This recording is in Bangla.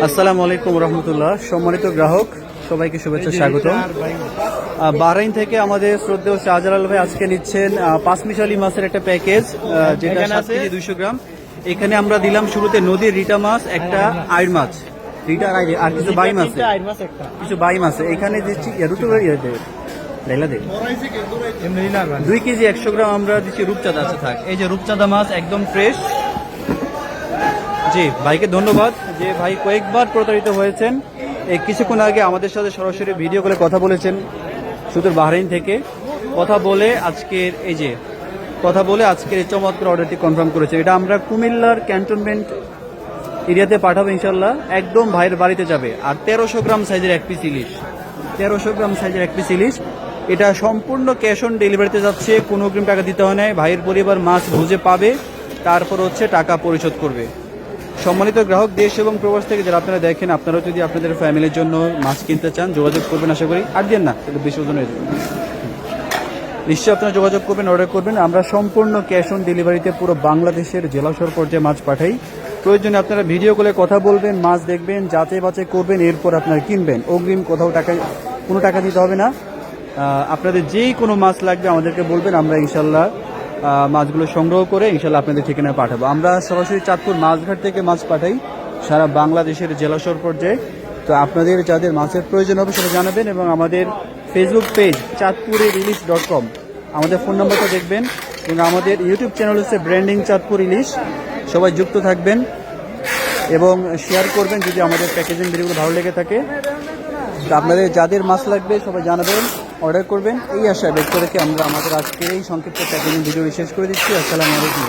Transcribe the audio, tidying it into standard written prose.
আসসালামু আলাইকুম রহমতুল্লাহ। সম্মানিত গ্রাহক সবাইকে শুভেচ্ছা স্বাগত। বাহরাইন থেকে আমাদের শ্রদ্ধেয় শাহজালাল ভাই আজকে নিচ্ছেন পাঁচমিশালি মাছের একটা প্যাকেজ, যেটা 7 কেজি 200 গ্রাম। এখানে আমরা দিলাম শুরুতে নদীর রিটা মাছ, একটা আইড় মাছ, রিটা আর কিছু বাই মাছ, কিছু বাই মাছ এখানে দিচ্ছি 2 কেজি 100 গ্রাম আমরা দিচ্ছি রূপচাঁদা। আছে থাক, এই যে রূপচাঁদা মাছ একদম ফ্রেশ। জি ভাইকে ধন্যবাদ, যে ভাই কয়েকবার প্রতারিত হয়েছেন। এই কিছুক্ষণ আগে আমাদের সাথে সরাসরি ভিডিও কলে কথা বলেছেন সুদূর বাহরাইন থেকে। কথা বলে আজকের এই চমৎকার অর্ডারটি কনফার্ম করেছে। এটা আমরা কুমিল্লার ক্যান্টনমেন্ট এরিয়াতে পাঠাবো ইনশাল্লাহ, একদম ভাইয়ের বাড়িতে যাবে। আর 1300 গ্রাম সাইজের এক পিস ইলিশ, 1300 গ্রাম সাইজের এক পিস ইলিশ। এটা সম্পূর্ণ ক্যাশ অন ডেলিভারিতে যাচ্ছে, কোনো অগ্রিম টাকা দিতে হয় না। ভাইয়ের পরিবার মাছ বুঝে পাবে, তারপর হচ্ছে টাকা পরিশোধ করবে। সম্মানিত গ্রাহক, দেশ এবং প্রবাস থেকে যারা আপনারা দেখেন, আপনারা যদি আপনাদের ফ্যামিলির জন্য মাছ কিনতে চান যোগাযোগ করবেন। আশা করি আর দেন না, একটু বেশি ওজন হয়ে যাবে, নিশ্চয়ই আপনারা যোগাযোগ করবেন, অর্ডার করবেন। আমরা সম্পূর্ণ ক্যাশ অন ডেলিভারিতে পুরো বাংলাদেশের জেলাশহর পর্যায়ে মাছ পাঠাই। প্রয়োজনে আপনারা ভিডিও কলে কথা বলবেন, মাছ দেখবেন, যাচাই বাছাই করবেন, এরপর আপনারা কিনবেন। অগ্রিম কোনো টাকা দিতে হবে না। আপনাদের যেই কোনো মাছ লাগবে আমাদেরকে বলবেন, আমরা ইনশাল্লাহ মাছগুলো সংগ্রহ করে ইনশাল্লাহ আপনাদের ঠিকানায় পাঠাবো। আমরা সরাসরি চাঁদপুর মাছঘাট থেকে মাছ পাঠাই সারা বাংলাদেশের জেলাশহর পর্যায়ে। তো আপনাদের যাদের মাছের প্রয়োজন হবে সেটা জানাবেন, এবং আমাদের ফেসবুক পেজ চাঁদপুরিলিশ.com, আমাদের ফোন নম্বরটা দেখবেন, এবং আমাদের ইউটিউব চ্যানেল হচ্ছে ব্র্যান্ডিং চাঁদপুর ইলিশ। সবাই যুক্ত থাকবেন এবং শেয়ার করবেন যদি আমাদের প্যাকেজিং ভিডিওগুলো ভালো লেগে থাকে। তো আপনাদের যাদের মাছ লাগবে সবাই জানাবেন, অর্ডার করবেন। এই আশায় ব্যক্ত রেখে আমরা আমাদের আজকের এই সংক্ষিপ্ত প্যাকেজিং ভিডিও শেষ করে দিচ্ছি। আসসালামু আলাইকুম।